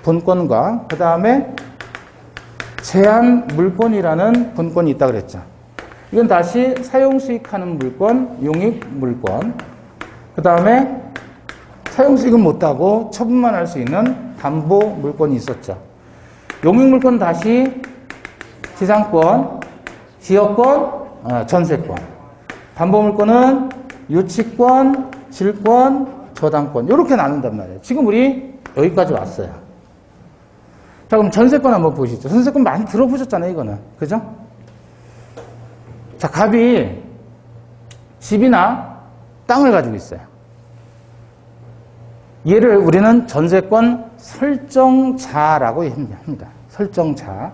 분권과 그 다음에 제한 물권이라는 분권이 있다고 그랬죠. 이건 다시 사용수익하는 물권, 용익물권, 그 다음에 사용수익은 못하고 처분만 할 수 있는 담보물권이 있었죠. 용익물권 다시 지상권, 지역권, 전세권. 담보물권은 유치권, 질권, 저당권 이렇게 나눈단 말이에요. 지금 우리 여기까지 왔어요. 자, 그럼 전세권 한번 보시죠. 전세권 많이 들어보셨잖아요, 이거는. 그죠? 자, 갑이 집이나 땅을 가지고 있어요. 얘를 우리는 전세권 설정자라고 합니다. 설정자.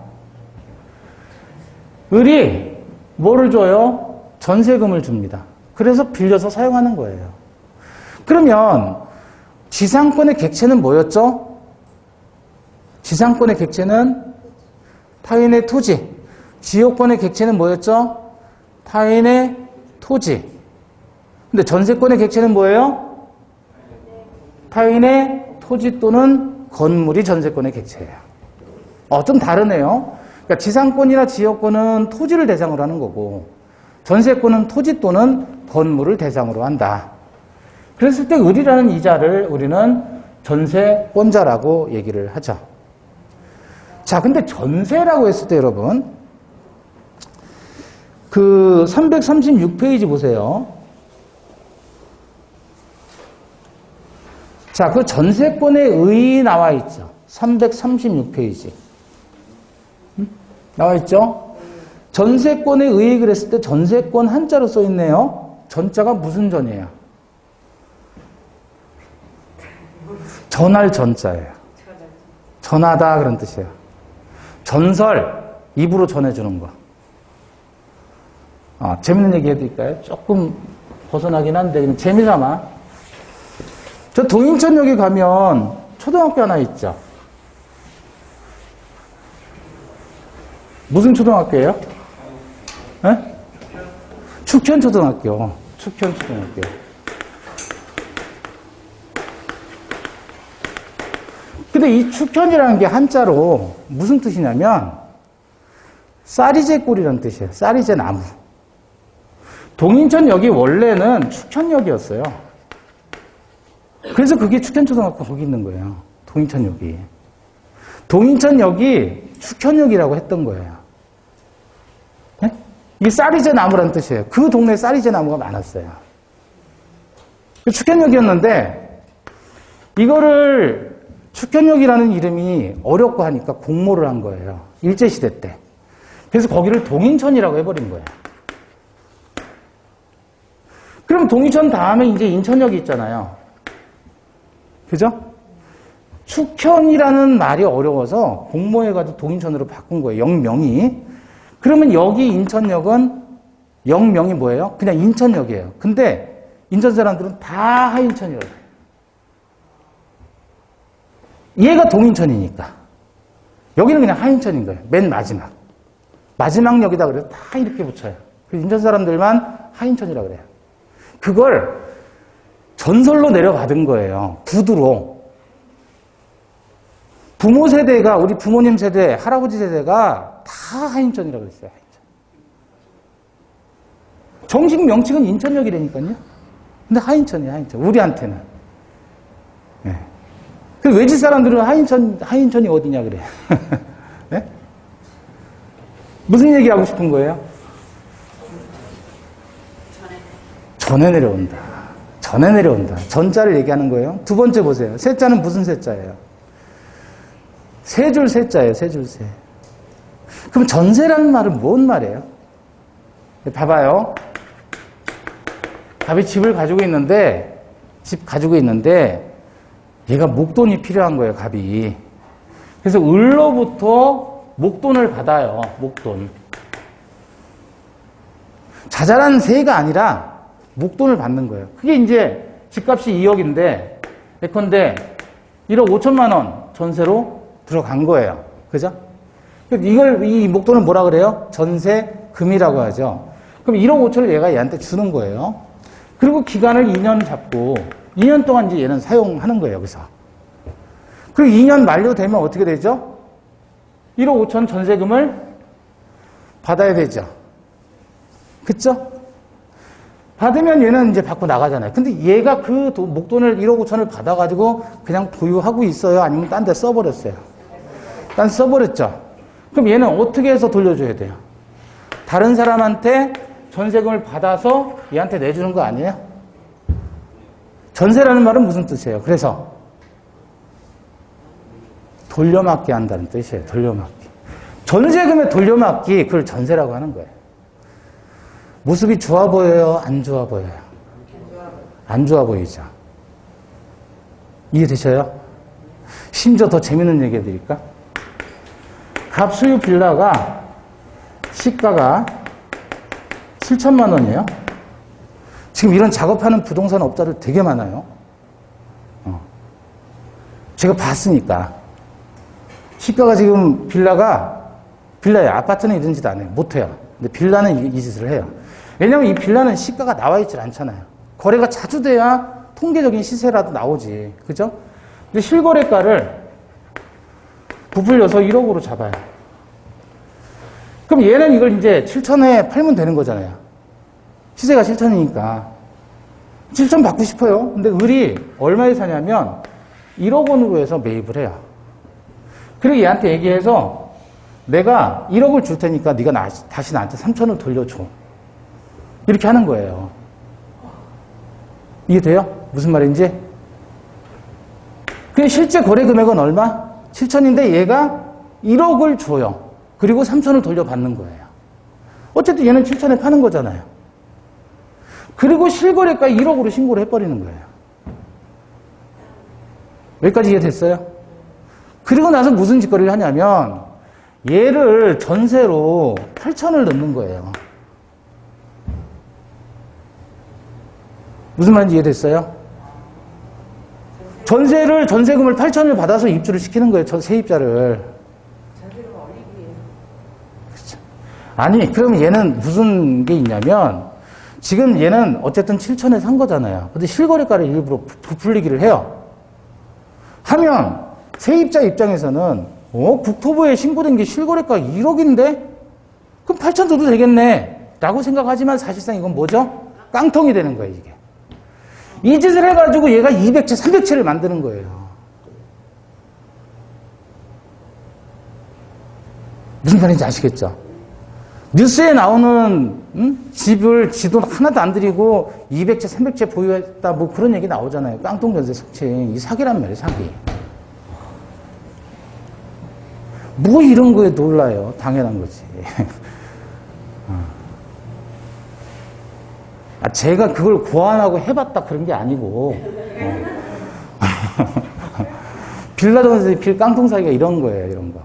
을이 뭐를 줘요? 전세금을 줍니다. 그래서 빌려서 사용하는 거예요. 그러면 지상권의 객체는 뭐였죠? 지상권의 객체는 타인의 토지. 지역권의 객체는 뭐였죠? 타인의 토지. 근데 전세권의 객체는 뭐예요? 타인의 토지 또는 건물이 전세권의 객체예요. 좀 다르네요. 그러니까 지상권이나 지역권은 토지를 대상으로 하는 거고 전세권은 토지 또는 건물을 대상으로 한다. 그랬을 때 을이라는 이자를 우리는 전세권자라고 얘기를 하죠. 자, 근데 전세라고 했을 때 여러분 그 336페이지 보세요. 자, 그 전세권의 의 나와 있죠. 336페이지. 나와 있죠? 전세권의 의 그랬을 때 전세권 한자로 써 있네요. 전자가 무슨 전이에요? 전할 전자예요. 전하다 그런 뜻이에요. 전설, 입으로 전해주는 거. 재밌는 얘기 해드릴까요? 조금 벗어나긴 한데 재미삼아. 저 동인천역에 가면 초등학교 하나 있죠. 무슨 초등학교예요? 네? 축현초등학교. 축현초등학교. 근데 이 축현이라는 게 한자로 무슨 뜻이냐면 쌀이제 꼴이라는 뜻이에요. 쌀이제 나무. 동인천역이 원래는 축현역이었어요. 그래서 그게 축현초등학교 거기 있는 거예요. 동인천역이. 동인천역이 축현역이라고 했던 거예요. 네? 이게 쌀이제 나무라는 뜻이에요. 그 동네에 쌀이제 나무가 많았어요. 축현역이었는데 이거를 축현역이라는 이름이 어렵고 하니까 공모를 한 거예요. 일제시대 때. 그래서 거기를 동인천이라고 해버린 거예요. 그럼 동인천 다음에 이제 인천역이 있잖아요. 그죠? 축현이라는 말이 어려워서 공모해가지고 동인천으로 바꾼 거예요. 역명이. 그러면 여기 인천역은 역명이 뭐예요? 그냥 인천역이에요. 근데 인천 사람들은 다 하인천이라고 해요. 얘가 동인천이니까. 여기는 그냥 하인천인 거예요. 맨 마지막. 마지막 역이다 그래서 다 이렇게 붙여요. 그래서 인천 사람들만 하인천이라고 그래요. 그걸 전설로 내려받은 거예요. 구두로. 부모 세대가, 우리 부모님 세대, 할아버지 세대가 다 하인천이라고 그랬어요. 하인천. 정식 명칭은 인천역이라니까요. 근데 하인천이에요, 하인천. 우리한테는. 네. 그 외지 사람들은 하인천이 어디냐 그래. 네? 무슨 얘기하고 싶은 거예요? 전에 내려온다. 전에 내려온다. 전자를 얘기하는 거예요. 두 번째 보세요. 세자는 무슨 세자예요? 세 줄 세자예요. 세 줄 세. 그럼 전세라는 말은 뭔 말이에요? 봐봐요. 갑이 집 가지고 있는데 얘가 목돈이 필요한 거예요, 갑이. 그래서 을로부터 목돈을 받아요, 목돈. 자잘한 세가 아니라 목돈을 받는 거예요. 그게 이제 집값이 2억인데, 예컨대 1억 5천만 원 전세로 들어간 거예요. 그죠? 이 목돈을 뭐라 그래요? 전세금이라고 하죠. 그럼 1억 5천을 얘가 얘한테 주는 거예요. 그리고 기간을 2년 잡고 2년 동안 이제 얘는 사용하는 거예요, 여기서. 그리고 2년 만료되면 어떻게 되죠? 1억 5천 전세금을 받아야 되죠. 그쵸? 받으면 얘는 이제 받고 나가잖아요. 근데 얘가 그 목돈을 1억 5천을 받아가지고 그냥 보유하고 있어요? 아니면 딴 데 써버렸어요? 딴 데 써버렸죠? 그럼 얘는 어떻게 해서 돌려줘야 돼요? 다른 사람한테 전세금을 받아서 얘한테 내주는 거 아니에요? 전세라는 말은 무슨 뜻이에요? 그래서 돌려막기 한다는 뜻이에요. 돌려막기. 전세금의 돌려막기, 그걸 전세라고 하는 거예요. 모습이 좋아 보여요? 안 좋아 보여요? 안 좋아 보이죠? 이해되셔요? 심지어 더 재밌는 얘기 해드릴까? 갑수유 빌라가 시가가 7천만 원이에요. 지금 이런 작업하는 부동산 업자들 되게 많아요. 제가 봤으니까. 시가가 지금 빌라에 아파트는 이런 짓 안 해요. 못 해요. 근데 빌라는 이 짓을 해요. 왜냐면 이 빌라는 시가가 나와 있질 않잖아요. 거래가 자주 돼야 통계적인 시세라도 나오지. 그죠? 근데 실거래가를 부풀려서 1억으로 잡아요. 그럼 얘는 이걸 이제 7천에 팔면 되는 거잖아요. 시세가 7천이니까. 7천 받고 싶어요. 근데 을이 얼마에 사냐면 1억 원으로 해서 매입을 해요. 그리고 얘한테 얘기해서 내가 1억을 줄 테니까 네가 다시 나한테 3천을 돌려줘. 이렇게 하는 거예요. 이해돼요? 무슨 말인지? 그 실제 거래 금액은 얼마? 7천인데 얘가 1억을 줘요. 그리고 3천을 돌려받는 거예요. 어쨌든 얘는 7천에 파는 거잖아요. 그리고 실거래가 1억으로 신고를 해버리는 거예요. 여기까지 이해됐어요? 그리고 나서 무슨 짓거리를 하냐면 얘를 전세로 8천을 넣는 거예요. 무슨 말인지 이해됐어요? 전세금을 8천을 받아서 입주를 시키는 거예요. 세입자를. 전세금 올리기 위해서. 그렇죠. 아니, 그럼 얘는 무슨 게 있냐면 지금 얘는 어쨌든 7천에 산 거잖아요. 근데 실거래가를 일부러 부풀리기를 해요. 하면 세입자 입장에서는 국토부에 신고된 게 실거래가 1억인데 그럼 8천 줘도 되겠네 라고 생각하지만 사실상 이건 뭐죠? 깡통이 되는 거예요, 이게. 이 짓을 해가지고 얘가 200채, 300채를 만드는 거예요. 무슨 말인지 아시겠죠? 뉴스에 나오는 지도 하나도 안 들이고 200채, 300채 보유했다 뭐 그런 얘기 나오잖아요. 깡통전세 속칭. 이 사기란 말이에요, 사기. 뭐 이런 거에 놀라요. 당연한 거지. 제가 그걸 고안하고 해봤다 그런 게 아니고 빌라 전세, 깡통 사기가 이런 거예요. 이런 거.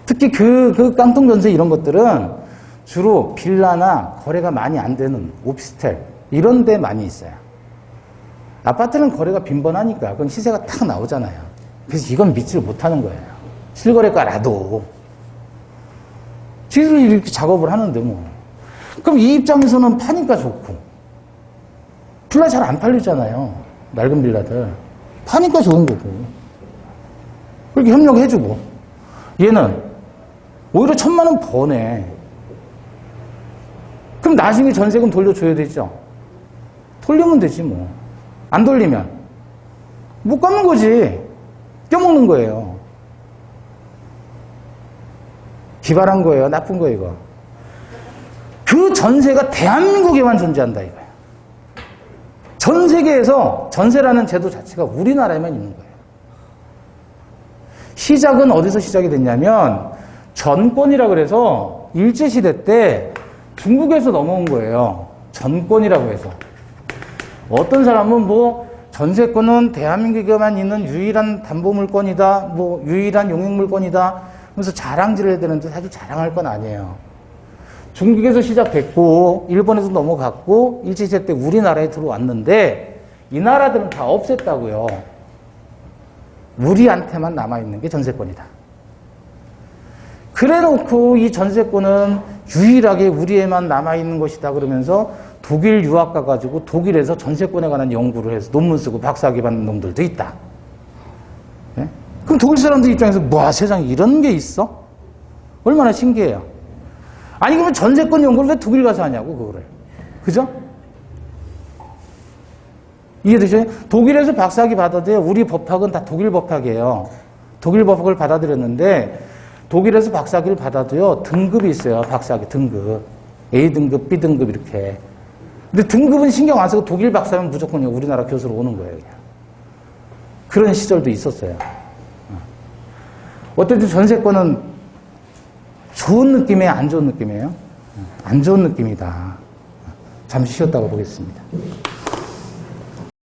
특히 그 깡통 전세 이런 것들은 주로 빌라나 거래가 많이 안 되는 오피스텔 이런 데 많이 있어요. 아파트는 거래가 빈번하니까 그건 시세가 탁 나오잖아요. 그래서 이건 믿지를 못하는 거예요. 실거래가라도. 지들이 이렇게 작업을 하는데 뭐. 그럼 이 입장에서는 파니까 좋고. 빌라 잘 안 팔리잖아요. 낡은 빌라들. 파니까 좋은 거고. 그렇게 협력해주고. 얘는 오히려 1,000만 원 버네. 그럼 나중에 전세금 돌려줘야 되죠. 돌리면 되지 뭐. 안 돌리면 못 갚는 거지. 껴먹는 거예요. 기발한 거예요. 나쁜 거예요, 이거. 그 전세가 대한민국에만 존재한다, 이거야. 전 세계에서 전세라는 제도 자체가 우리나라에만 있는 거예요. 시작은 어디서 시작이 됐냐면, 전권이라 그래서 일제시대 때 중국에서 넘어온 거예요. 전권이라고 해서. 어떤 사람은 뭐, 전세권은 대한민국에만 있는 유일한 담보물권이다, 뭐, 유일한 용익물권이다, 그래서 자랑질을 해야 되는데 사실 자랑할 건 아니에요. 중국에서 시작됐고 일본에서 넘어갔고 일제시대 때 우리나라에 들어왔는데 이 나라들은 다 없앴다고요. 우리한테만 남아있는 게 전세권이다. 그래놓고 이 전세권은 유일하게 우리에만 남아있는 것이다 그러면서 독일 유학 가가지고 독일에서 전세권에 관한 연구를 해서 논문 쓰고 박사학위 받는 놈들도 있다. 네? 그럼 독일 사람들 입장에서 뭐 세상에 이런 게 있어? 얼마나 신기해요. 아니 그러면 전세권 연구를 왜 독일 가서 하냐고 그거를. 그죠? 이해되죠? 독일에서 박사학위 받아도요. 우리 법학은 다 독일 법학이에요. 독일 법학을 받아들였는데 독일에서 박사학위를 받아도요. 등급이 있어요. 박사학위 등급. A등급, B등급 이렇게. 근데 등급은 신경 안 쓰고 독일 박사면 무조건 우리나라 교수로 오는 거예요. 그냥. 그런 시절도 있었어요. 어쨌든 전세권은 좋은 느낌이에요? 안 좋은 느낌이에요? 안 좋은 느낌이다. 잠시 쉬었다가 보겠습니다.